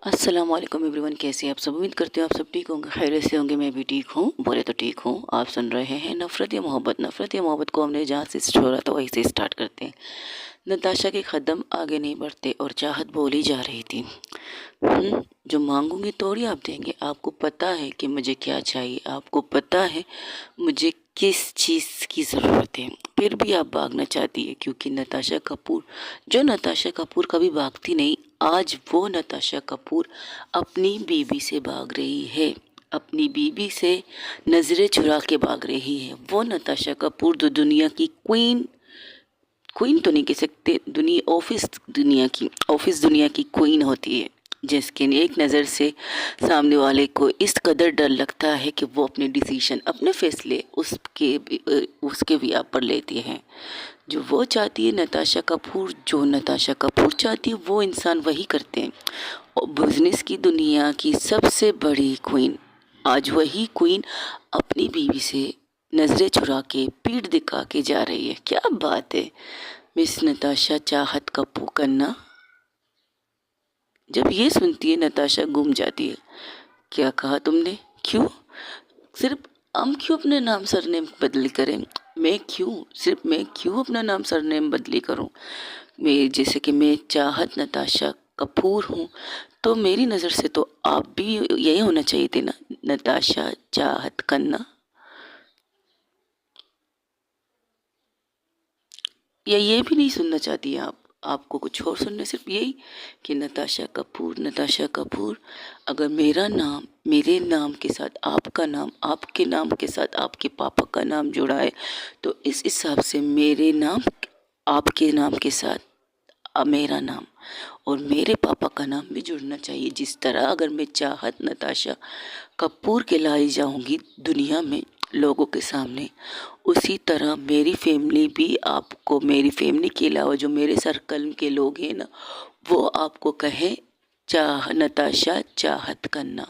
अस्सलाम वालेकुम एवरीवन, कैसे हैं आप सब। उम्मीद करते हो आप सब ठीक होंगे, खैरियत से होंगे। मैं भी ठीक हूँ, बोले तो ठीक हूँ। आप सुन रहे हैं नफ़रत या मोहब्बत। नफ़रत या मोहब्बत को हमने जहाँ से छोड़ा था वहीं से स्टार्ट करते हैं। नताशा के कदम आगे नहीं बढ़ते और चाहत बोली जा रही थी। जो मांगूंगी तोड़ी आप देंगे। आपको पता है कि मुझे क्या चाहिए, आपको पता है मुझे किस चीज़ की ज़रूरत है, फिर भी आप भागना चाहती है। क्योंकि नताशा कपूर, जो नताशा कपूर कभी भागती नहीं, आज वो नताशा कपूर अपनी बीवी से भाग रही है। अपनी बीवी से नज़रें चुरा के भाग रही है। वो नताशा कपूर जो दुनिया की क्वीन, क्वीन तो नहीं कह सकते, ऑफिस दुनिया की क्वीन होती है, जिसके एक नज़र से सामने वाले को इस कदर डर लगता है कि वो अपने डिसीजन, अपने फैसले उसके भी आप पर लेती हैं। जो वो चाहती है नताशा कपूर, जो नताशा कपूर चाहती है वो इंसान वही करते हैं। और बिजनेस की दुनिया की सबसे बड़ी क्वीन, आज वही क्वीन अपनी बीवी से नजरें चुरा के, पीठ दिखा के जा रही है। क्या बात है। मिस नताशा चाहत कपूर करना, जब ये सुनती है नताशा गुम जाती है। क्या कहा तुमने? क्यों? सिर्फ हम क्यों अपने नाम सरनेम बदली करें? मैं क्यों अपना नाम सरनेम बदली करूं? मैं, जैसे कि मैं चाहत नताशा कपूर हूँ, तो मेरी नज़र से तो आप भी यही होना चाहिए थे ना, नताशा चाहत खन्ना। या ये भी नहीं सुनना चाहती हैं आप? आपको कुछ और सुनना, सिर्फ यही कि नताशा कपूर, नताशा कपूर। अगर मेरा नाम, मेरे नाम के साथ आपका नाम, आपके नाम के साथ आपके पापा का नाम जुड़ा है, तो इस हिसाब से मेरे नाम आपके नाम के साथ मेरा नाम और मेरे पापा का नाम भी जुड़ना चाहिए। जिस तरह अगर मैं चाहत नताशा कपूर कहलाई जाऊंगी दुनिया में लोगों के सामने, उसी तरह मेरी फैमिली भी आपको, मेरी फैमिली के अलावा जो मेरे सर्कल के लोग हैं ना, वो आपको कहे चाह नताशा चाहत करना।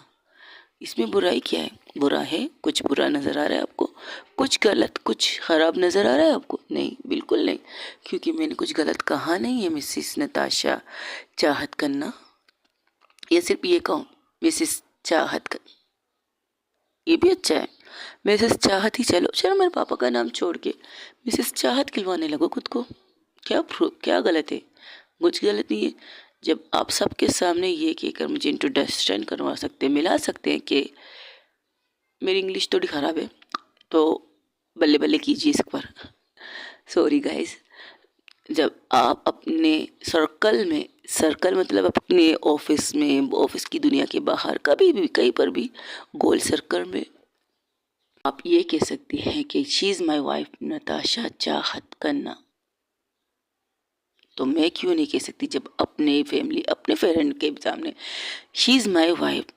इसमें बुराई क्या है? बुरा है? कुछ बुरा नज़र आ रहा है आपको? कुछ गलत, कुछ ख़राब नज़र आ रहा है आपको? नहीं, बिल्कुल नहीं, क्योंकि मैंने कुछ गलत कहा नहीं है। मिसिस नताशा चाहत करना, या सिर्फ ये कहूँ मिसिस चाहत कर, ये भी अच्छा है। मिसेस चाहत ही चलो, चलो मेरे पापा का नाम छोड़ के मिसेस चाहत खिलवाने लगो खुद को। क्या गलत है? कुछ गलत नहीं है। जब आप सबके सामने ये कहकर मुझे इंट्रोडक्शन करवा सकते हैं, मिला सकते हैं कि मेरी इंग्लिश थोड़ी ख़राब है, तो बल्ले बल्ले कीजिए इस पर। Sorry guys. जब आप अपने सर्कल मतलब अपने ऑफिस में, ऑफिस की दुनिया के बाहर, कभी भी कहीं पर भी गोल सर्कल में आप ये कह सकती हैं कि she is my wife Natasha चाहत करना, तो मैं क्यों नहीं कह सकती जब अपने फैमिली, अपने पेरेंट के सामने she is my wife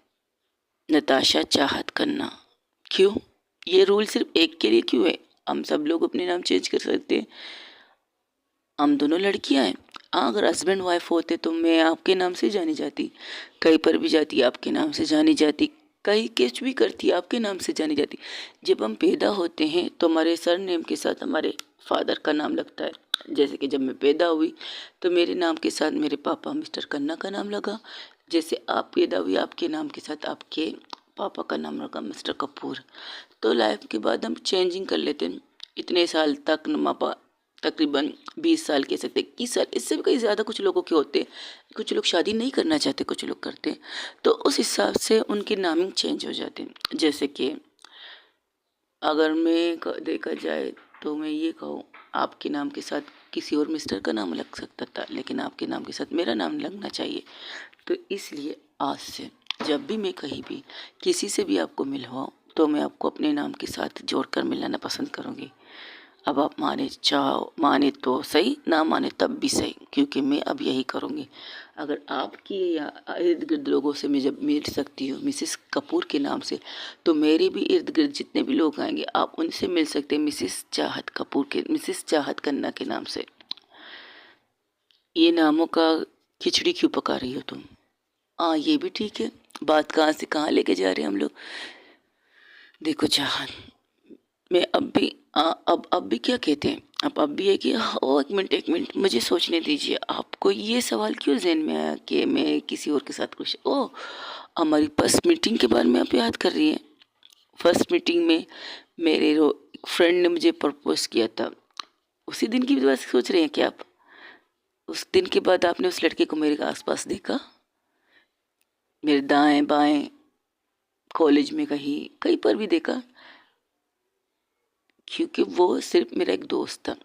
Natasha चाहत करना? क्यों? ये रूल सिर्फ एक के लिए क्यों है? हम सब लोग अपने नाम चेंज कर सकते हैं। हम दोनों लड़कियां हैं। हाँ, अगर हस्बैंड वाइफ होते तो मैं आपके नाम से जानी जाती, कहीं पर भी जाती आपके नाम से जानी जाती, कहीं कुछ भी करती आपके नाम से जानी जाती। जब हम पैदा होते हैं तो हमारे सर नेम के साथ हमारे फादर का नाम लगता है। जैसे कि जब मैं पैदा हुई तो मेरे नाम के साथ मेरे पापा मिस्टर खन्ना का नाम लगा। जैसे आप पैदा हुई, आपके नाम के साथ आपके पापा का नाम लगा मिस्टर कपूर। तो लाइफ के बाद हम चेंजिंग कर लेते हैं। इतने साल तक तकरीबन 20 साल कह सकते, 21 साल, इससे भी कहीं ज़्यादा कुछ लोगों के होते हैं। कुछ लोग शादी नहीं करना चाहते, कुछ लोग करते हैं, तो उस हिसाब से उनके नामिंग चेंज हो जाते हैं। जैसे कि अगर देखा जाए तो मैं ये कहूँ, आपके नाम के साथ किसी और मिस्टर का नाम लग सकता था, लेकिन आपके नाम के साथ मेरा नाम लगना चाहिए। तो इसलिए आज से जब भी मैं कहीं भी किसी से भी आपको मिलवाऊँ, तो मैं आपको अपने नाम के साथ जोड़कर मिलाना पसंद करूँगी। अब आप माने तो सही, ना माने तब भी सही, क्योंकि मैं अब यही करूँगी। अगर आपकी या इर्द गिर्द लोगों से मैं जब मिल सकती हूँ मिसिस कपूर के नाम से, तो मेरे भी इर्द गिर्द जितने भी लोग आएंगे आप उनसे मिल सकते हैं मिसिस चाहत कपूर के, मिसिस चाहत खन्ना के नाम से। ये नामों का खिचड़ी क्यों पका रही हो तुम? हाँ, ये भी ठीक है। बात कहाँ से कहाँ लेके जा रहे हैं हम लोग। देखो चाहत, मैं अब भी अब भी क्या कहते हैं, अब भी है कि ओ एक मिनट मुझे सोचने दीजिए, आपको ये सवाल क्यों ज़हन में आया कि मैं किसी और के साथ कुछ ओ हमारी फर्स्ट मीटिंग के बारे में आप याद कर रही हैं? फर्स्ट मीटिंग में मेरे फ्रेंड ने मुझे प्रपोज किया था, उसी दिन की बात सोच रहे हैं क्या आप? उस दिन के बाद आपने उस लड़के को मेरे आसपास देखा, मेरे दाएं बाएं, कॉलेज में कहीं कहीं पर भी देखा? क्योंकि वो सिर्फ मेरा एक दोस्त था,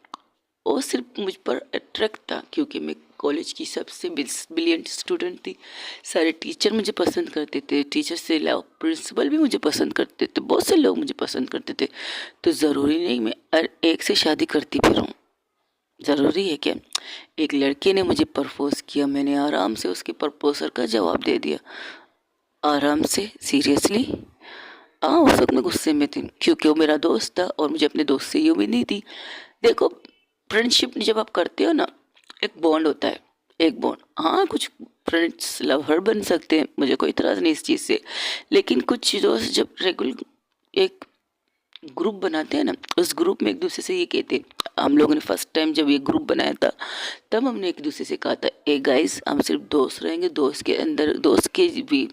वो सिर्फ मुझ पर अट्रैक्ट था क्योंकि मैं कॉलेज की सबसे ब्रिलियंट स्टूडेंट थी। सारे टीचर मुझे पसंद करते थे, टीचर से अलावा प्रिंसिपल भी मुझे पसंद करते थे, बहुत से लोग मुझे पसंद करते थे। तो ज़रूरी नहीं मैं हर एक से शादी करती फिरूँ। ज़रूरी है क्या? एक लड़के ने मुझे प्रपोज किया, मैंने आराम से उसके प्रपोजर का जवाब दे दिया, आराम से, सीरियसली। हाँ, उस वक्त मैं गुस्से में थी क्योंकि वो मेरा दोस्त था और मुझे अपने दोस्त से ये उम्मीद नहीं थी। देखो, फ्रेंडशिप जब आप करते हो ना, एक बॉन्ड होता है, एक बॉन्ड। हाँ, कुछ फ्रेंड्स लवर बन सकते हैं, मुझे कोई इतराज़ नहीं इस चीज़ से, लेकिन कुछ दोस्त जब रेगुलर एक ग्रुप बनाते हैं ना, उस ग्रुप में एक दूसरे से ये कहते हैं। हम लोगों ने फर्स्ट टाइम जब ये ग्रुप बनाया था, तब हमने एक दूसरे से कहा था, ए गाइस, हम सिर्फ दोस्त रहेंगे, दोस्त के अंदर दोस्त के भी,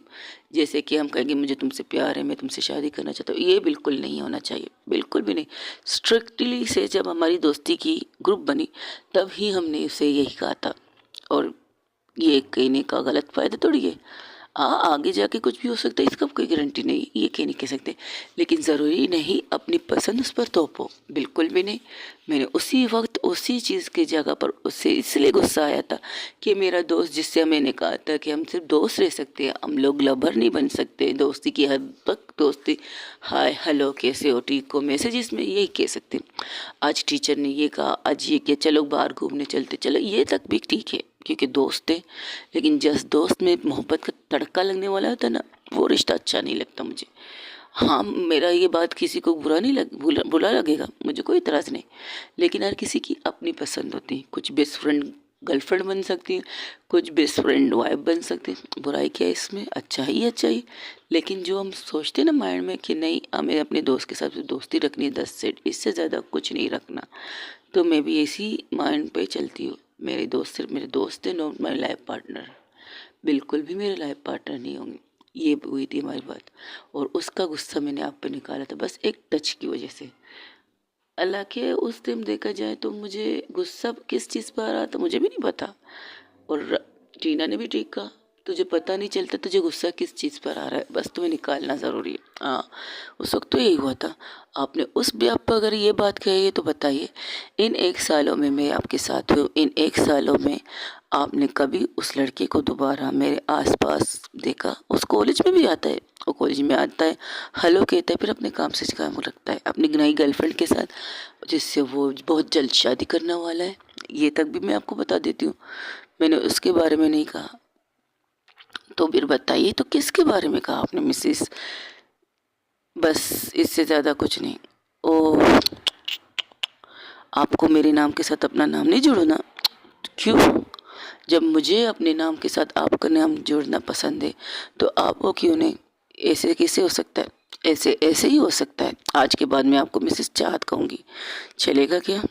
जैसे कि हम कहेंगे मुझे तुमसे प्यार है, मैं तुमसे शादी करना चाहता हूँ, ये बिल्कुल नहीं होना चाहिए, बिल्कुल भी नहीं। स्ट्रिक्टली से जब हमारी दोस्ती की ग्रुप बनी, तब ही हमने उसे यही कहा था। और ये कहने का गलत फ़ायदा थोड़ी है। आगे जाके कुछ भी हो सकता है, इसका कोई गारंटी नहीं, ये कह नहीं कह सकते, लेकिन ज़रूरी नहीं अपनी पसंद उस पर थोपो, बिल्कुल भी नहीं। मैंने उसी वक्त उसी चीज़ की जगह पर उससे इसलिए गुस्सा आया था कि मेरा दोस्त, जिससे मैंने कहा था कि हम सिर्फ दोस्त रह सकते हैं, हम लोग लवर नहीं बन सकते, दोस्ती की हद तक दोस्ती, हाय हेलो कैसे हो ठीक हो मैसेजेस में यही कह सकते हैं। आज टीचर ने ये कहा, आज ये किया, चलो बाहर घूमने चलते, चलो ये तक भी ठीक है क्योंकि दोस्त है। लेकिन जिस दोस्त में मोहब्बत का तड़का लगने वाला होता है ना, वो रिश्ता अच्छा नहीं लगता मुझे। हाँ, मेरा ये बात किसी को बुरा नहीं बुरा लगेगा, मुझे कोई इतराज़ नहीं, लेकिन हर किसी की अपनी पसंद होती है। कुछ बेस्ट फ्रेंड गर्लफ्रेंड बन सकती है, कुछ बेस्ट फ्रेंड वाइफ बन सकती है, बुराई क्या है इसमें? अच्छा ही अच्छा ही। लेकिन जो हम सोचते हैं ना माइंड में कि नहीं, हमें अपने दोस्त के साथ दोस्ती रखनी है 10 सेट, इससे ज़्यादा कुछ नहीं रखना, तो मैं भी इसी माइंड पे चलती हूँ। मेरे दोस्त सिर्फ मेरे दोस्त है, नॉट माई लाइफ पार्टनर, बिल्कुल भी मेरे लाइफ पार्टनर नहीं होंगे। ये हुई थी हमारी बात, और उसका गुस्सा मैंने आप पे निकाला था बस एक टच की वजह से। हालांकि उस दिन देखा जाए तो मुझे गुस्सा किस चीज़ पर आ रहा था मुझे भी नहीं पता, और टीना ने भी ठीक कहा, तुझे पता नहीं चलता तुझे गुस्सा किस चीज़ पर आ रहा है, बस तुम्हें निकालना ज़रूरी है। हाँ, उस वक्त तो यही हुआ था। आपने उस ब्याह पर अगर ये बात कही है तो बताइए, इन 1 सालों में मैं आपके साथ हूँ, इन 1 सालों में आपने कभी उस लड़के को दोबारा मेरे आसपास देखा? उस कॉलेज में भी आता है, वो कॉलेज में आता है, हेलो कहता है, फिर अपने काम से काम रखता है अपनी नई गर्लफ्रेंड के साथ, जिससे वो बहुत जल्द शादी करने वाला है। ये तक भी मैं आपको बता देती हूँ, मैंने उसके बारे में नहीं कहा। तो फिर बताइए, तो किसके बारे में कहा आपने मिसेस? बस इससे ज़्यादा कुछ नहीं। ओ, आपको मेरे नाम के साथ अपना नाम नहीं जोड़ना? क्यों? जब मुझे अपने नाम के साथ आपका नाम जोड़ना पसंद है, तो आप वो क्यों नहीं? ऐसे कैसे हो सकता है? ऐसे ऐसे ही हो सकता है। आज के बाद मैं आपको मिसेस चाहत कहूँगी, चलेगा क्या?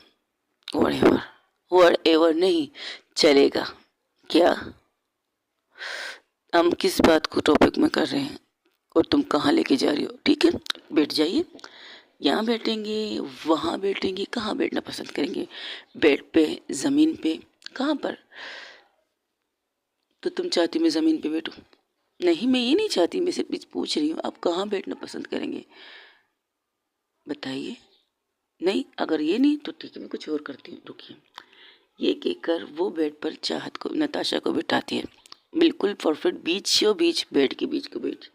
वट एवर नहीं, चलेगा क्या? हम किस बात को टॉपिक में कर रहे हैं और तुम कहाँ लेके जा रही हो? ठीक है, बैठ जाइए। यहाँ बैठेंगे, वहाँ बैठेंगे, कहाँ बैठना पसंद करेंगे? बेड पे, ज़मीन पे, कहाँ पर? तो तुम चाहती मैं ज़मीन पे बैठूँ? नहीं, मैं ये नहीं चाहती, मैं सिर्फ पूछ रही हूँ, आप कहाँ बैठना पसंद करेंगे? बताइए। नहीं, अगर ये नहीं तो ठीक है, मैं कुछ और करती हूँ, रुकिए। ये कहकर वो बेड पर चाहत को, नताशा को बिठाती है, बिल्कुल परफेक्ट बीच बेड के बीच को बीच।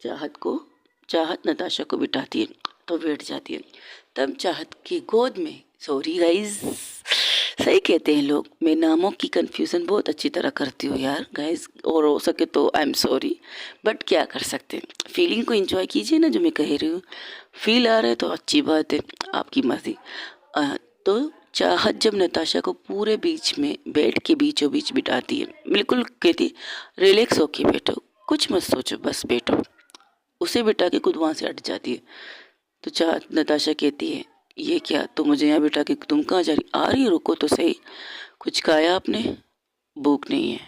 चाहत नताशा को बिठाती है तो बैठ जाती है। तब चाहत की गोद में, सॉरी गाइस, सही कहते हैं लोग, मैं नामों की कंफ्यूजन बहुत अच्छी तरह करती हूँ यार गाइस, और हो सके तो आई एम सॉरी, बट क्या कर सकते हैं। फीलिंग को एंजॉय कीजिए ना, जो मैं कह रही हूँ, फील आ रहा है तो अच्छी बात है, आपकी मर्जी। तो चाहत जब नताशा को पूरे बीच में, बेड के बीचों बीच बिठाती है, बिल्कुल कहती रिलैक्स होके बैठो, कुछ मत सोचो, बस बैठो, उसे बिठा के खुद वहाँ से हट जाती है। तो चाहत नताशा कहती है, ये क्या, तुम मुझे यहाँ बिठा के तुम कहाँ जा रही, आ रही हो, रुको तो सही, कुछ खाया आपने, भूख नहीं है,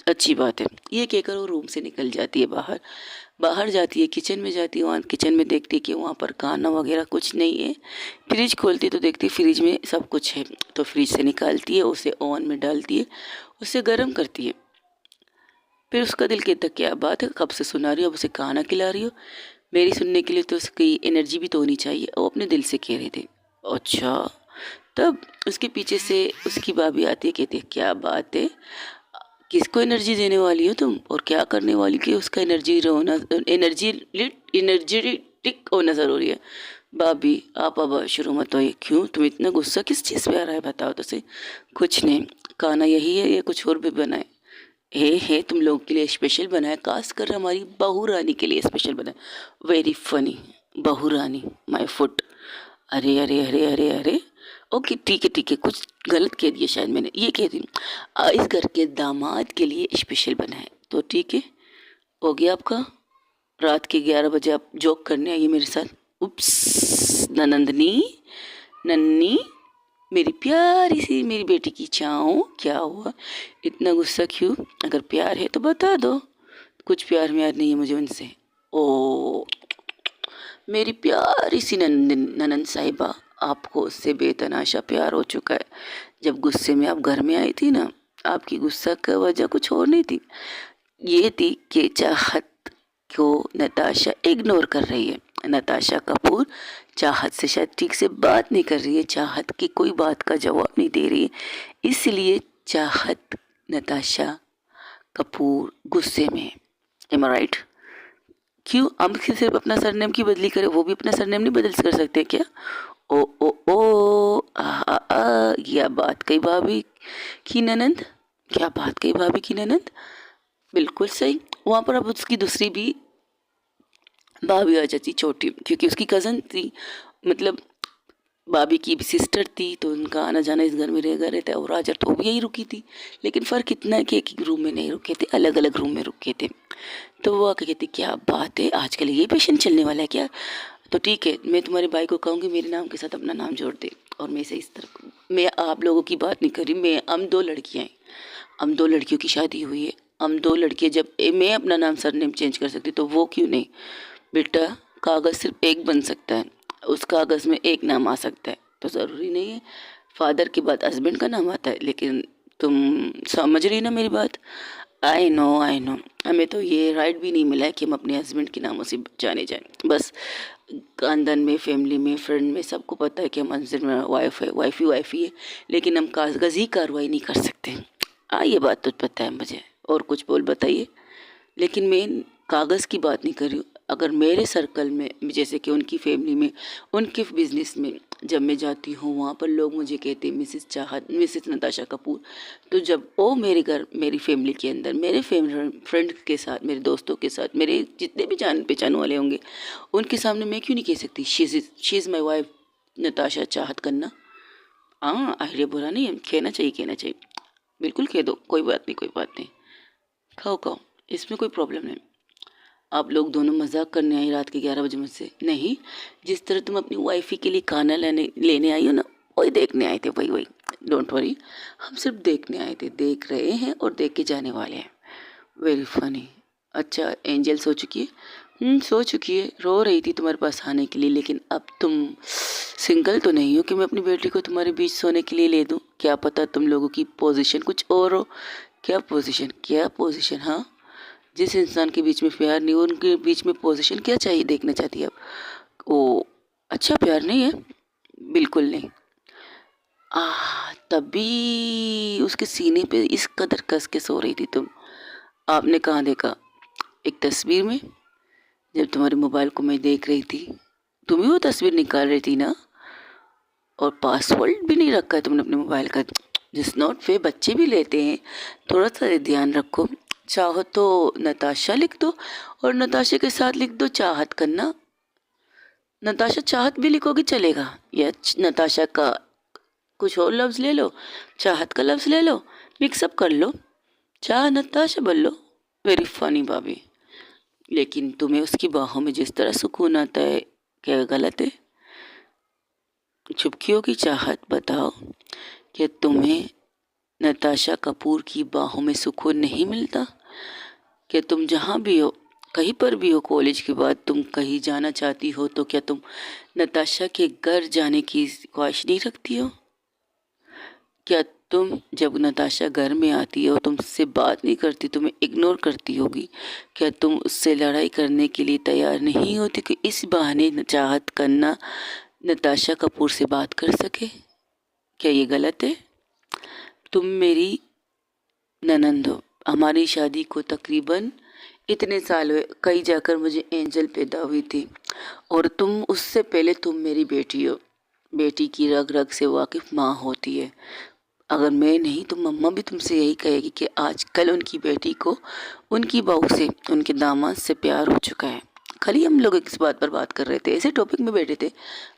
अच्छी बात है। ये कहकर वो रूम से निकल जाती है बाहर। बाहर जाती है, किचन में जाती है, वहाँ किचन में देखती है कि वहाँ पर खाना वगैरह कुछ नहीं है। फ्रिज खोलती है तो देखती है फ्रिज में सब कुछ है, तो फ्रिज से निकालती है, उसे ओवन में डालती है, उसे गर्म करती है। फिर उसका दिल कहता क्या बात है, कब से सुना रही हो, अब उसे खाना खिला रही हो, मेरी सुनने के लिए तो उसकी एनर्जी भी तो होनी चाहिए, वो अपने दिल से कह रहे थे। अच्छा, तब उसके पीछे से उसकी भाभी आती है, कहती है क्या बात है, किसको एनर्जी देने वाली हो तुम और क्या करने वाली कि उसका एनर्जेटिक होना ज़रूरी है। भाभी आप अब शुरू मत होइए, क्यों तुम इतना गुस्सा किस चीज़ पे आ रहा है, बताओ तो सही। कुछ नहीं, खाना यही है या कुछ और भी बनाए, हे तुम लोगों के लिए स्पेशल बनाया, खास कर हमारी बहू रानी के लिए स्पेशल बनाया, वेरी फनी, बहू रानी माय फुट। अरे अरे अरे अरे अरे, ओके ठीक है, कुछ गलत कह दिया शायद मैंने, ये कह दी इस घर के दामाद के लिए स्पेशल बना है, तो ठीक है, हो गया आपका। रात के 11 बजे आप जोक करने आइए मेरे साथ। उप्स, ननंदनी, नन्नी, मेरी प्यारी सी मेरी बेटी की चाँव, क्या हुआ, इतना गुस्सा क्यों, अगर प्यार है तो बता दो। कुछ प्यार म्यार नहीं है मुझे उनसे। ओ मेरी प्यारी सी ननंद साहिबा, आपको उससे बेतनाशा प्यार हो चुका है। जब गुस्से में आप घर में आई थी ना, आपकी गुस्सा का वजह कुछ और नहीं थी, ये थी कि चाहत को नताशा इग्नोर कर रही है। नताशा कपूर चाहत से शायद ठीक से बात नहीं कर रही है, चाहत की कोई बात का जवाब नहीं दे रही है, इसलिए चाहत नताशा कपूर गुस्से में है। एम आई राइट? क्यों हम सिर्फ अपना सरनेम की बदली करें, वो भी अपना सरनेम नहीं बदल कर सकते क्या? ओ क्या बात कही भाभी की ननंद, क्या बात कही भाभी की ननंद, बिल्कुल सही। वहाँ पर अब उसकी दूसरी भी भाभी आ जाती, छोटी, क्योंकि उसकी कज़न थी, मतलब भाभी की भी सिस्टर थी, तो उनका आना जाना इस घर में रह रहता है, और राजा तो भी यही रुकी थी, लेकिन फ़र्क इतना है कि एक ही रूम में नहीं रुके थे, अलग अलग रूम में रुके थे। तो वो आके कहती क्या बात है, आजकल ये पेशेंट चलने वाला है क्या, तो ठीक है, मैं तुम्हारे भाई को कहूँगी मेरे नाम के साथ अपना नाम जोड़ दे, और मैं से इस तरह, मैं आप लोगों की बात नहीं कर रही, मैं हम दो लड़कियाँ हैं, हम दो लड़कियों की शादी हुई है, हम दो लड़कियाँ, जब मैं अपना नाम सरनेम चेंज कर सकती तो वो क्यों नहीं। बेटा, कागज़ सिर्फ एक बन सकता है, उस कागज़ में एक नाम आ सकता है, तो ज़रूरी नहीं है फादर के बाद हस्बैंड का नाम आता है, लेकिन तुम समझ रही ना मेरी बात। आई नो, हमें तो ये राइट भी नहीं मिला है कि हम अपने हस्बैंड के नामों से जाने जाएं, बस खानदान में, फैमिली में, फ्रेंड में सबको पता है कि हम हस्बैंड में वाइफ ही है, लेकिन हम कागज़ी कार्रवाई नहीं कर सकते। ये बात तो पता है मुझे, और कुछ बोल बताइए। लेकिन मैं कागज़ की बात नहीं कर रही हूँ, अगर मेरे सर्कल में, जैसे कि उनकी फैमिली में, उनके बिजनेस में, जब मैं जाती हूँ वहाँ पर लोग मुझे कहते हैं मिसेस चाहत, मिसेस नताशा कपूर, तो जब वो मेरे घर, मेरी फैमिली के अंदर, मेरे फ्रेंड के साथ, मेरे दोस्तों के साथ, मेरे जितने भी जान पहचान वाले होंगे, उनके सामने मैं क्यों नहीं कह सकती she is my wife Natasha चाहत करना। हाँ, आइडिया बुरा नहीं है, कहना चाहिए, बिल्कुल कह दो, कोई बात नहीं, कोई बात नहीं, खाओ खाओ, इसमें कोई प्रॉब्लम नहीं। आप लोग दोनों मजाक करने आई रात के 11 बजे मुझसे? नहीं, जिस तरह तुम अपनी वाइफी के लिए खाना लेने आई हो ना, वही देखने आए थे, वही वही, डोंट वरी, हम सिर्फ देखने आए थे, देख रहे हैं और देख के जाने वाले हैं। Very funny. अच्छा, एंजल सो चुकी है? सो चुकी है, रो रही थी तुम्हारे पास आने के लिए, लेकिन अब तुम सिंगल तो नहीं हो कि मैं अपनी बेटी को तुम्हारे बीच सोने के लिए ले दूं, क्या पता तुम लोगों की पोजीशन कुछ और हो। क्या पोजीशन, क्या पोजीशन, हाँ, जिस इंसान के बीच में प्यार नहीं हो उनके बीच में पोजीशन क्या चाहिए, देखना चाहती है आप? ओ अच्छा, प्यार नहीं है, बिल्कुल नहीं। तभी उसके सीने पे इस कदर कस के सो रही थी तुम, आपने कहाँ देखा? एक तस्वीर में, जब तुम्हारे मोबाइल को मैं देख रही थी, तुम ही वो तस्वीर निकाल रही थी ना, और पासवर्ड भी नहीं रखा है तुमने अपने मोबाइल का। जिस नोट पे बच्चे भी लेते हैं, थोड़ा सा ध्यान रखो, चाहो तो नताशा लिख दो, और नताशा के साथ लिख दो चाहत करना, नताशा चाहत भी लिखोगे चलेगा, या नताशा का कुछ और लफ्ज़ ले लो, चाहत का लफ्ज़ ले लो, मिक्सअप कर लो, चाह नताशा बोल लो। वेरी फनी भाभी, लेकिन तुम्हें उसकी बाहों में जिस तरह सुकून आता है, क्या गलत है? चुपकियों की चाहत, बताओ कि तुम्हें नताशा कपूर की बाहों में सुकून नहीं मिलता? क्या तुम जहाँ भी हो, कहीं पर भी हो, कॉलेज के बाद तुम कहीं जाना चाहती हो तो क्या तुम नताशा के घर जाने की ख्वाहिश नहीं रखती हो? क्या तुम जब नताशा घर में आती है और तुमसे बात नहीं करती, तुम्हें इग्नोर करती होगी, क्या तुम उससे लड़ाई करने के लिए तैयार नहीं होती कि इस बहाने चाहत करना नताशा कपूर से बात कर सके? क्या ये गलत है? तुम मेरी ननंद हो। हमारी शादी को तकरीबन इतने साल हुए, कहीं जाकर मुझे एंजल पैदा हुई थी, और तुम उससे पहले तुम मेरी बेटी हो। बेटी की रग रग से वाकिफ माँ होती है। अगर मैं नहीं तो मम्मा भी तुमसे यही कहेगी कि आजकल उनकी बेटी को उनकी बहू से, उनके दामाद से प्यार हो चुका है। खाली हम लोग इस बात पर बात कर रहे थे, ऐसे टॉपिक में बैठे थे,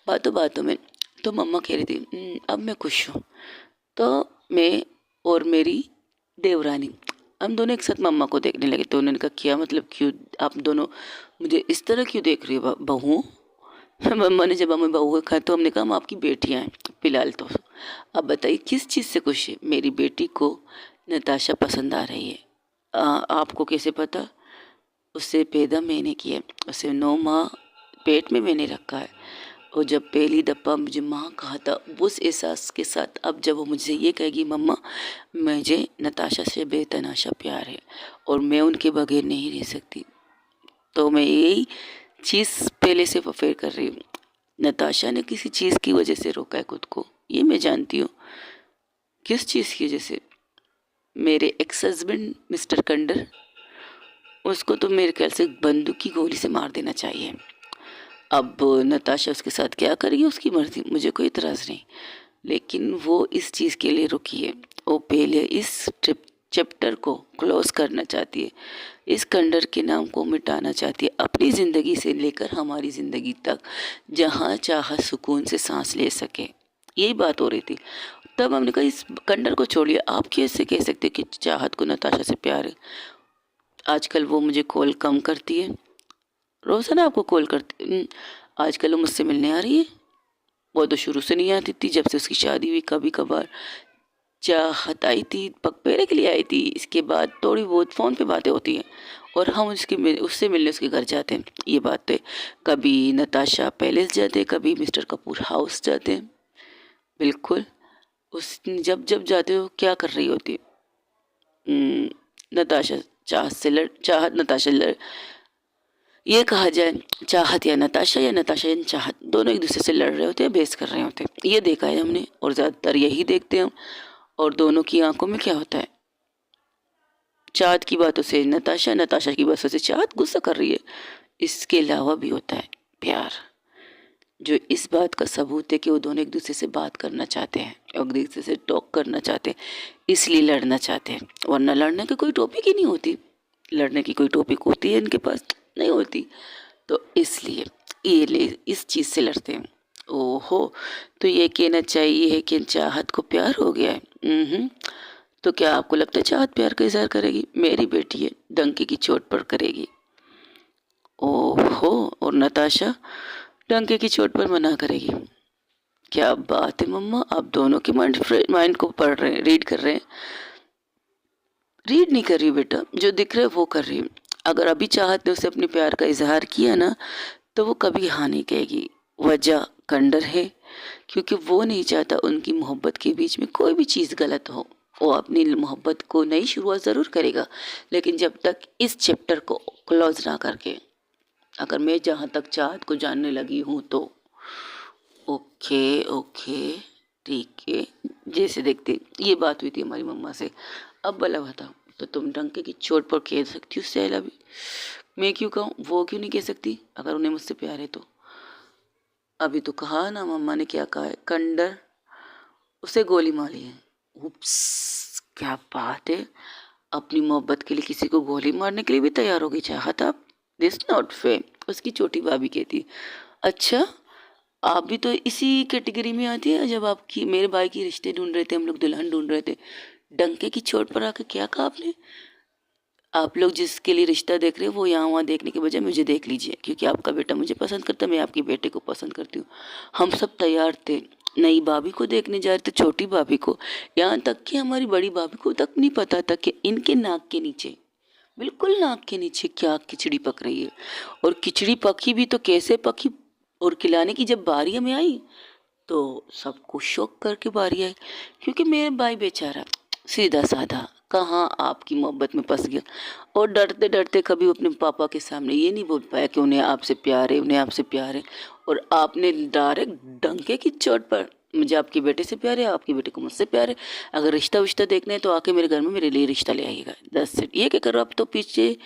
बातों बातों में तो मम्मा कह रही थी अब मैं खुश हूँ। तो मैं और मेरी देवरानी, हम दोनों एक साथ मम्मा को देखने लगे। तो उन्होंने कहा क्या मतलब, क्यों आप दोनों मुझे इस तरह क्यों देख रही हो बहू? मम्मा ने जब हमें बहू कहा तो हमने कहा हम आपकी बेटियां हैं फिलहाल तो। अब बताइए किस चीज़ से खुश है? मेरी बेटी को नताशा पसंद आ रही है। आपको कैसे पता? उससे पैदा मैंने किया है, उसे 9 माह पेट में मैंने रखा है। और जब पहली दफ़ा मुझे माँ कहा था, उस एहसास के साथ अब जब वो मुझसे ये कहेगी मम्मा मुझे नताशा से बेतनाशा प्यार है और मैं उनके बगैर नहीं रह सकती, तो मैं यही चीज़ पहले से अफेयर कर रही हूँ। नताशा ने किसी चीज़ की वजह से रोका है खुद को, ये मैं जानती हूँ। किस चीज़ की वजह से? मेरे एक्स हस्बैंड मिस्टर कंडर, उसको तो मेरे ख्याल से बंदूक की गोली से मार देना चाहिए। अब नताशा उसके साथ क्या करेगी उसकी मर्जी, मुझे कोई इतराज़ नहीं, लेकिन वो इस चीज़ के लिए रुकी है। वो पहले इस चैप्टर को क्लोज करना चाहती है, इस कंडर के नाम को मिटाना चाहती है अपनी ज़िंदगी से लेकर हमारी ज़िंदगी तक, जहाँ चाह सुकून से सांस ले सके। यही बात हो रही थी। तब हमने कहा इस कंडर को छोड़िए, आप कैसे कह सकते कि चाहत को नताशा से प्यार है? आजकल वो मुझे कॉल कम करती है, रोज़ाना आपको कॉल करती आजकल वो मुझसे मिलने आ रही है। वो तो शुरू से नहीं आती थी, जब से उसकी शादी हुई कभी कभार चाहत आई थी, पगपेरे के लिए आई थी। इसके बाद थोड़ी बहुत फ़ोन पे बातें होती हैं और हम उससे मिलने उसके घर जाते हैं। ये बात है, कभी नताशा पैलेस जाते हैं, कभी मिस्टर कपूर हाउस जाते हैं। बिल्कुल, उस जब जब जाते हो क्या कर रही होती है? नताशा चाहत नताशा ये कहा जाए चाहत या नताशा या चाहत, दोनों एक दूसरे से लड़ रहे होते हैं, बहस कर रहे होते हैं। ये देखा है हमने और ज़्यादातर यही देखते हैं हम। और दोनों की आंखों में क्या होता है? चाहत की बातों से नताशा, नताशा की बातों से चाहत गुस्सा कर रही है। इसके अलावा भी होता है प्यार, जो इस बात का सबूत है कि वो दोनों एक दूसरे से बात करना चाहते हैं, एक दूसरे से टॉक करना चाहते हैं, इसलिए लड़ना चाहते हैं। वरना लड़ने की कोई टॉपिक ही नहीं होती, लड़ने की कोई टॉपिक होती है इनके पास? नहीं होती। तो इसलिए ये ले इस चीज़ से लड़ते हैं। ओहो, तो ये कहना चाहिए है कि चाहत को प्यार हो गया है। तो क्या आपको लगता है चाहत प्यार का इजहार करेगी? मेरी बेटी है, डंके की चोट पर करेगी। ओहो, और नताशा डंके की चोट पर मना करेगी। क्या बात है मम्मा, आप दोनों के माइंड को पढ़ रहे हैं, रीड कर रहे हैं। रीड नहीं कर रही बेटा, जो दिख रहा है वो कर रही हूँ। अगर अभी चाहत ने उसे अपने प्यार का इजहार किया ना, तो वो कभी हाँ नहीं कहेगी। वजह कंडर है, क्योंकि वो नहीं चाहता उनकी मोहब्बत के बीच में कोई भी चीज़ गलत हो। वो अपनी मोहब्बत को नई शुरुआत ज़रूर करेगा, लेकिन जब तक इस चैप्टर को क्लोज ना करके, अगर मैं जहाँ तक चाहत को जानने लगी हूँ तो ओके ओके ठीक है। जैसे देखते, ये बात हुई थी हमारी मम्मा से। अब भला बताओ, तो तुम डंके की चोट पर कह सकती हो उससे आई लव यू, मैं क्यों कहूँ, वो क्यों नहीं कह सकती अगर उन्हें मुझसे प्यार है तो? अभी तो कहा ना मम्मा ने, क्या कहा है, कंडर उसे गोली मारी है। उप्स, क्या बात है, अपनी मोहब्बत के लिए किसी को गोली मारने के लिए भी तैयार हो गई चाहत आप? This not fair. उसकी छोटी भाभी कहती, अच्छा आप भी तो इसी कैटेगरी में आती है। जब आपकी मेरे भाई की रिश्ते ढूंढ रहे थे, हम लोग दुल्हन ढूंढ रहे थे, डंके की चोट पर आकर क्या कहा आपने? आप लोग जिसके लिए रिश्ता देख रहे हो वो यहाँ वहाँ देखने के बजाय मुझे देख लीजिए, क्योंकि आपका बेटा मुझे पसंद करता है, मैं आपके बेटे को पसंद करती हूँ। हम सब तैयार थे, नई भाभी को देखने जा रहे थे, छोटी भाभी को। यहाँ तक कि हमारी बड़ी भाभी को तक नहीं पता था कि इनके नाक के नीचे, बिल्कुल नाक के नीचे क्या खिचड़ी पक रही है। और खिचड़ी पकी भी तो कैसे पकी, और खिलाने की जब बारी हमें आई तो सबको शौक करके बारी आई, क्योंकि मेरा भाई बेचारा सीधा साधा कहाँ आपकी मोहब्बत में फंस गया। और डरते डरते कभी अपने पापा के सामने ये नहीं बोल पाया कि उन्हें आपसे प्यार है, उन्हें आपसे प्यार है। और आपने डायरेक्ट डंके की चोट पर, मुझे आपके बेटे से प्यार है, आपके बेटे को मुझसे प्यार है, अगर रिश्ता विश्ता देखना है तो आके मेरे घर में मेरे लिए रिश्ता ले आइएगा। 10 सेट ये क्या करो, आप तो पीछे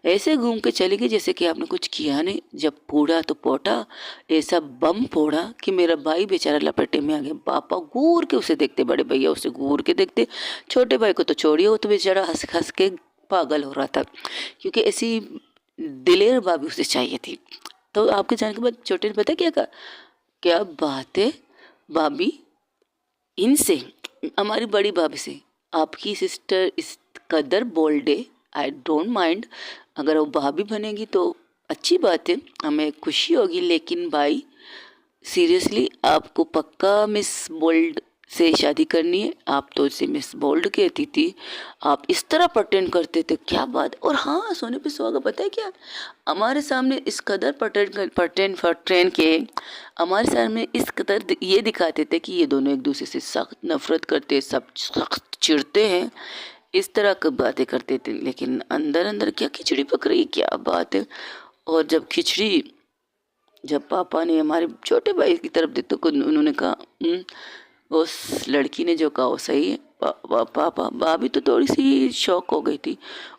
ऐसे घूम के चली गई जैसे कि आपने कुछ किया नहीं। जब फोड़ा तो पोटा, ऐसा बम फोड़ा कि मेरा भाई बेचारा लपेटे में आ गया। पापा घूर के उसे देखते, बड़े भैया उसे घूर के देखते, छोटे भाई को तो छोड़िए, वो तो बेचारा हंस हंस के पागल हो रहा था, क्योंकि ऐसी दिलेर भाभी उसे चाहिए थी। तो आपके जाने के बाद छोटे ने पता क्या कहा, क्या बात है भाभी, इनसे, हमारी बड़ी भाभी से, आपकी सिस्टर इस कदर बोल्ड है, आई डोंट माइंड, अगर वो भाभी बनेगी तो अच्छी बात है, हमें खुशी होगी, लेकिन भाई सीरियसली आपको पक्का मिस बोल्ड से शादी करनी है। आप तो इसे मिस बोल्ड कहती थी, आप इस तरह प्रटेंड करते थे, क्या बात। और हाँ, सोने पे सुहागा, पता है क्या, हमारे सामने इस कदर प्रटेंड के हमारे सामने इस कदर ये दिखाते थे कि ये दोनों एक दूसरे से सख्त नफरत करते, सब सख्त चिढ़ते हैं, इस तरह की बातें करते थे। लेकिन अंदर अंदर क्या खिचड़ी पक रही, क्या बात है। और जब पापा ने हमारे छोटे भाई की तरफ देखते तो उन्होंने कहा, उस लड़की ने जो कहा वो सही है। पापा भाभी तो थोड़ी सी शॉक हो गई थी,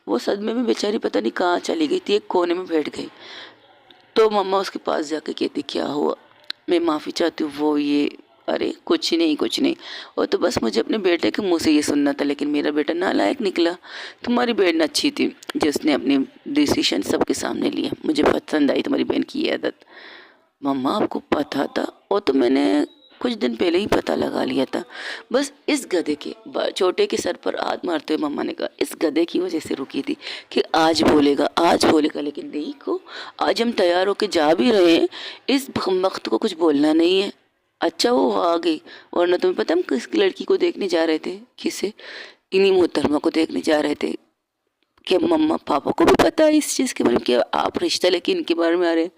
वो सदमे में बेचारी पता नहीं कहाँ चली गई थी, एक कोने में बैठ गई। तो मम्मा उसके पास जाके कहती, क्या हुआ, मैं माफ़ी चाहती हूँ, वो ये, अरे कुछ नहीं कुछ नहीं, वो तो बस मुझे अपने बेटे के मुंह से ये सुनना था, लेकिन मेरा बेटा नालायक निकला। तुम्हारी बहन अच्छी थी जिसने अपनी डिसीजन सबके सामने लिया, मुझे पसंद आई तुम्हारी बहन की ये आदत। मम्मा आपको पता था, वो तो मैंने कुछ दिन पहले ही पता लगा लिया था। बस इस गधे के छोटे के सर पर हाथ मारते हुए मम्मा ने कहा, इस गधे की वजह से रुकी थी कि आज बोलेगा आज बोलेगा, लेकिन नहीं को, आज हम तैयार होके जा भी रहे हैं, इस वक्त को कुछ बोलना नहीं है। अच्छा वो आ गई, वरना तुम्हें पता हम किस लड़की को देखने जा रहे थे, किसे, इन्हीं मोहतरमा को देखने जा रहे थे। कि मम्मा पापा को भी पता है इस चीज़ के बारे में कि आप रिश्ता लेके इनके बारे में आ रहे हैं।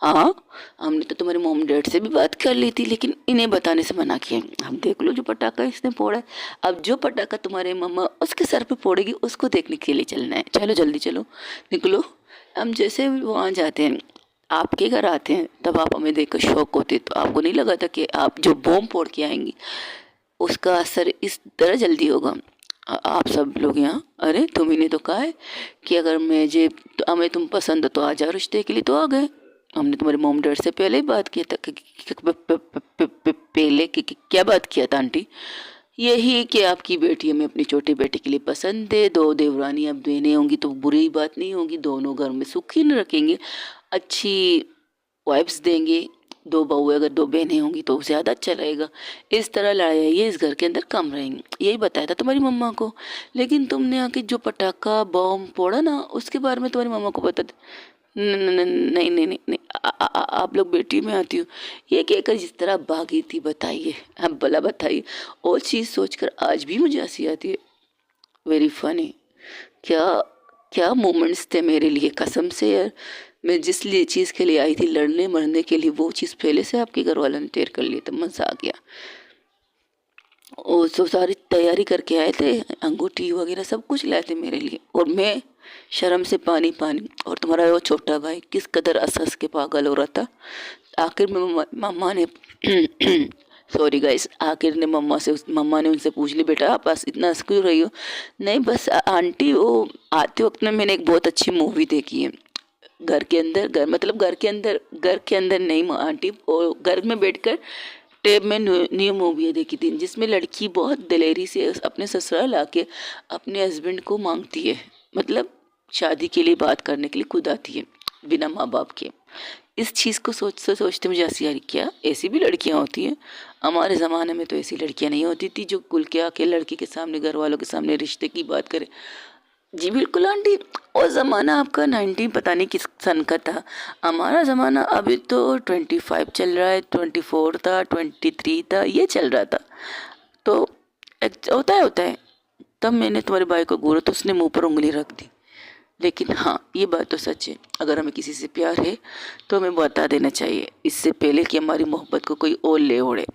हाँ, हमने तो तुम्हारे मॉम डैड से भी बात कर ली थी, लेकिन इन्हें बताने से मना किया। हम देख लो जो पटाखा इसने फोड़ा है, अब जो पटाखा तुम्हारे मम्मा उसके सर पे फोड़ेगी उसको देखने के लिए चलना है, चलो जल्दी चलो निकलो। हम जैसे वहाँ जाते हैं, आपके घर आते हैं, तब आप हमें देखकर शौक होते, तो आपको नहीं लगा था कि आप जो बॉम्ब फोड़ के आएंगी उसका असर इस तरह जल्दी होगा। आप सब लोग यहाँ, अरे तुम्ही ने तो कहा है कि अगर मुझे तो हमें तुम पसंद हो तो आ जाओ रिश्ते के लिए, तो आ गए। हमने तुम्हारे मॉम डैड से पहले ही बात किया था पहले क्या बात किया था आंटी, यही कि आपकी बेटी हमें अपनी छोटी बेटी के लिए पसंद है, 2 देवरानी अब देने होंगी तो बुरी बात नहीं होगी, दोनों घर में सुखी न रखेंगे, अच्छी वाइब्स देंगे, 2 बहू अगर 2 बहनें होंगी तो ज़्यादा अच्छा रहेगा, इस तरह लड़ाई ये इस घर के अंदर कम रहेंगे, यही बताया था तुम्हारी मम्मा को। लेकिन तुमने आके जो पटाखा बॉम्ब फोड़ा ना, उसके बारे में तुम्हारी मम्मा को पता था। नहीं नहीं नहीं नहीं, आप लोग बेटी में आती हो, ये कहकर जिस तरह भागी थी, बताइए अब भला बताइए। और चीज़ सोचकर आज भी मुझे हंसी आती है, वेरी फनी। क्या क्या मोमेंट्स थे मेरे लिए, कसम से यार। मैं जिस लिए चीज़ के लिए आई थी, लड़ने मरने के लिए, वो चीज़ पहले से आपके घर वालों ने तैयार कर ली, तो मज़ा आ गया। और सब सारी तैयारी करके आए थे, अंगूठी वगैरह सब कुछ लाए थे मेरे लिए, और मैं शर्म से पानी पानी। और तुम्हारा वो छोटा भाई किस कदर हंस हंस के पागल हो रहा था। आखिर में मम्मा ने सॉरी गाइस, आखिर ने मम्मा ने उनसे पूछ ली, बेटा आप बस इतना हंस क्यों रही हो। नहीं बस आंटी, वो आते वक्त में मैंने एक बहुत अच्छी मूवी देखी है, घर के अंदर, घर के अंदर नहीं आंटी, और घर में बैठकर टैब में न्यू मूवी देखी थी, जिसमें लड़की बहुत दिलेरी से अपने ससुराल आके अपने हस्बैंड को मांगती है, मतलब शादी के लिए बात करने के लिए खुद आती है बिना माँ बाप के। इस चीज़ को सोचते मुझे हंसी आ रही, क्या ऐसी भी लड़कियां होती हैं। हमारे ज़माने में तो ऐसी लड़कियां नहीं होती थी जो खुल के आके लड़की के सामने, घर वालों के सामने रिश्ते की बात करे। जी बिल्कुल आंटी। वो ज़माना आपका 19 पता नहीं किस सन का था। हमारा ज़माना अभी तो 25 चल रहा है, 24 था, 23 था, ये चल रहा था। तो होता है। तब मैंने तुम्हारे भाई को घूरा तो उसने मुंह पर उंगली रख दी। लेकिन हाँ, ये बात तो सच है, अगर हमें किसी से प्यार है तो हमें बता देना चाहिए, इससे पहले कि हमारी मोहब्बत को कोई और ले ओढ़े।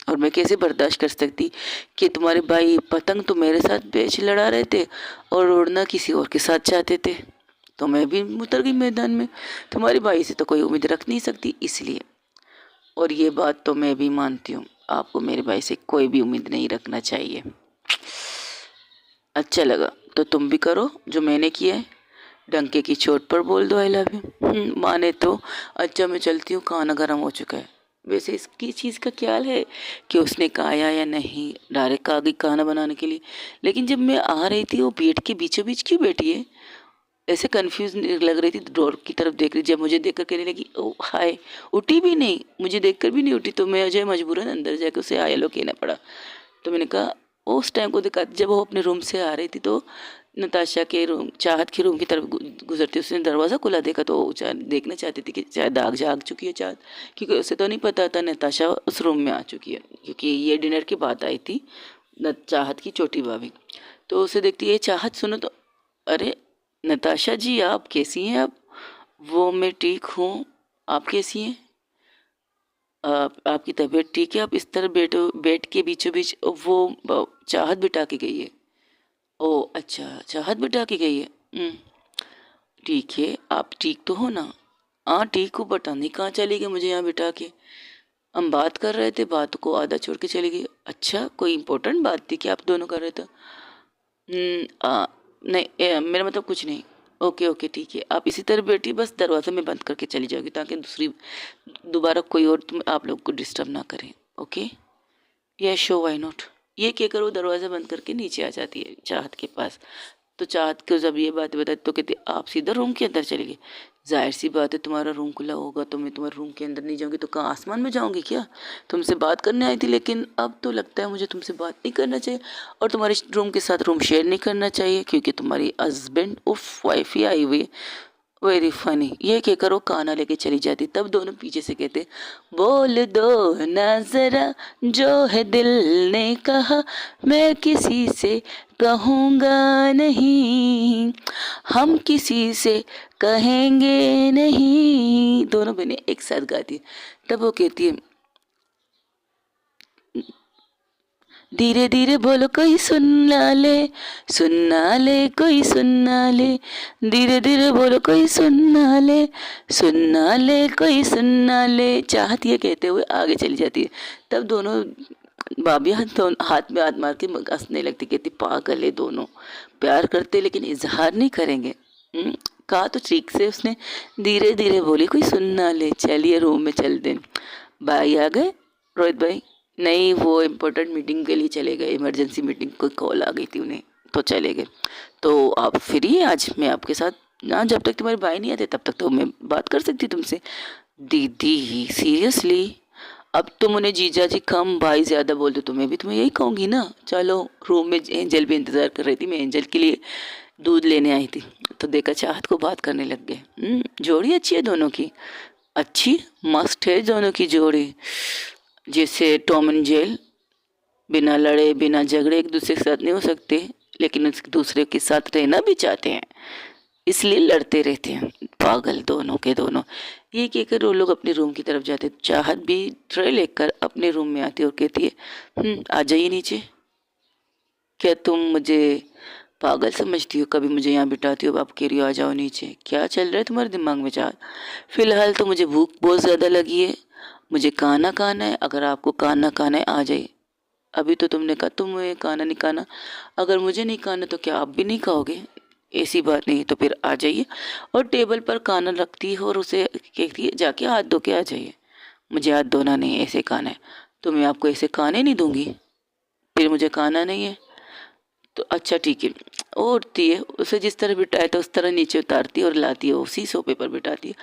और मैं कैसे बर्दाश्त कर सकती कि तुम्हारे भाई पतंग तो मेरे साथ बेच लड़ा रहे थे और उड़ना किसी और के साथ चाहते थे। तो मैं भी उतर गई मैदान में। तुम्हारे भाई से तो कोई उम्मीद रख नहीं सकती इसलिए। और ये बात तो मैं भी मानती हूँ, आपको मेरे भाई से कोई भी उम्मीद नहीं रखना चाहिए। अच्छा लगा तो तुम भी करो जो मैंने किया है। डंके की चोट पर बोल दो आई लव यू। माने तो अच्छा, मैं चलती हूँ, खाना गर्म हो चुका है। वैसे इसकी चीज़ का ख्याल है कि उसने खाया या नहीं, डायरेक्ट आ गई खाना बनाने के लिए। लेकिन जब मैं आ रही थी वो बेड के बीचों बीच क्यों बैठी है? ऐसे कंफ्यूज लग रही थी, डोर की तरफ देख रही। जब मुझे देखकर कहने लगी ओ हाय, उठी भी नहीं, मुझे देखकर भी नहीं उठी, तो मैं अजय मजबूरन अंदर जाकर उसे हाय हेलो कहना पड़ा। तो मैंने कहा उस टाइम को देखा जब वो अपने रूम से आ रही थी, तो नताशा के रूम, चाहत के रूम की तरफ गुजरती उसने दरवाज़ा खुला देखा, तो वो देखना चाहती थी कि शायद आग जाग चुकी है चाहत, क्योंकि उसे तो नहीं पता था नताशा उस रूम में आ चुकी है, क्योंकि ये डिनर की बात आई थी न चाहत की छोटी भाभी। तो उसे देखती है चाहत सुनो तो, अरे नताशा जी आप कैसी हैं? अब वो मैं ठीक हूँ, आप कैसी हैं? आपकी तबीयत ठीक है? आप इस तरह बैठो, बेड के बीचों बीच वो चाहत बिठा के गई है। ओ अच्छा, चाहत बिठा के गई है। ठीक है, आप ठीक तो हो ना? हाँ ठीक हूँ, पता नहीं कहाँ चली गई मुझे यहाँ बिठा के। हम बात कर रहे थे, बात को आधा छोड़ के चली गई। अच्छा, कोई इम्पोर्टेंट बात थी कि आप दोनों कर रहे थे? नहीं मेरा मतलब कुछ नहीं। ओके ओके ठीक है, आप इसी तरह बैठिए, बस दरवाज़ा में बंद करके चली जाओगी ताकि दोबारा कोई और तुम आप लोग को डिस्टर्ब ना करे। ओके, यह शो वाई नॉट। ये कहकर वो दरवाज़ा बंद करके नीचे आ जाती है चाहत के पास। तो चाहत को जब ये बात बताई तो कहती आप सीधा रूम के अंदर चले गए। जाहिर सी बात है, तुम्हारा रूम खुला होगा तो मैं तुम्हारे रूम के अंदर नहीं जाऊंगी तो कहाँ आसमान में जाऊंगी क्या? तुमसे बात करने आई थी, लेकिन अब तो लगता है मुझे तुमसे बात नहीं करना चाहिए और तुम्हारे रूम के साथ रूम शेयर नहीं करना चाहिए, क्योंकि तुम्हारी हस्बैंड उफ वाइफ ही आई हुई। वेरी फनी, ये कहकर वो काना लेके चली जाती। तब दोनों पीछे से कहते बोल दो ना जरा जो है दिल ने कहा, मैं किसी से कहूँगा नहीं, हम किसी से कहेंगे नहीं। दोनों बहनें एक साथ गाती है। तब वो कहती है धीरे धीरे बोलो कोई सुनना ले, सुनना ले कोई सुनना ले, धीरे धीरे बोलो कोई सुनना ले, सुनना ले कोई सुनना ले। चाहती है कहते हुए आगे चली जाती है। तब दोनों भाभियाँ हाथ में हाथ मार के हंसने लगती, कहती पागल है दोनों, प्यार करते लेकिन इजहार नहीं करेंगे। कहा तो ठीक से उसने, धीरे धीरे बोली कोई सुनना ले, चलिए रूम में चल दें। भाई आ गए, रोहित भाई? नहीं, वो इम्पोर्टेंट मीटिंग के लिए चले गए, इमरजेंसी मीटिंग, कोई कॉल आ गई थी उन्हें तो चले गए। तो आप फ्री हैं आज? मैं आपके साथ ना, जब तक तुम्हारे भाई नहीं आते तब तक तो मैं बात कर सकती तुमसे। दीदी सीरियसली? अब तुम उन्हें जीजा जी कम भाई ज़्यादा बोल दो तो मैं भी तुम्हें यही कहूँगी ना। चलो रूम में एंजल भी इंतज़ार कर रही थी, मैं एंजल के लिए दूध लेने आई थी तो देखा चाहत को बात करने लग गए। जोड़ी अच्छी है दोनों की, अच्छी मस्त है दोनों की जोड़ी, जैसे टॉम एंड जेल, बिना लड़े बिना झगड़े एक दूसरे के साथ नहीं हो सकते, लेकिन एक दूसरे के साथ रहना भी चाहते हैं, इसलिए लड़ते रहते हैं। पागल दोनों के दोनों। ये कहकर वो लोग अपने रूम की तरफ जाते। चाहत भी ट्रे लेकर अपने रूम में आती और कहती है आ जाइए नीचे। क्या तुम मुझे पागल समझती हो? कभी मुझे यहाँ बिठाती हो, आप कह रही हो आ जाओ नीचे। क्या चल रहा है तुम्हारे दिमाग में चाहत? फिलहाल तो मुझे भूख बहुत ज़्यादा लगी है, मुझे खाना खाना है, अगर आपको खाना खाना है आ जाइए। अभी तो तुमने कहा तुम्हें खाना नहीं खाना, अगर मुझे नहीं खाना तो क्या आप भी नहीं खाओगे? ऐसी बात नहीं तो फिर आ जाइए। और टेबल पर खाना रखती है और उसे कहती है जाके हाथ धो के आ जाइए। मुझे हाथ धोना नहीं है, ऐसे खाना है, तो मैं आपको ऐसे खाने नहीं दूंगी, फिर मुझे खाना नहीं है तो अच्छा ठीक है। वो उठती है, उसे जिस तरह बिठाया था उस तरह नीचे उतारती है और लाती है, उसी सोफे पर बिठाती है।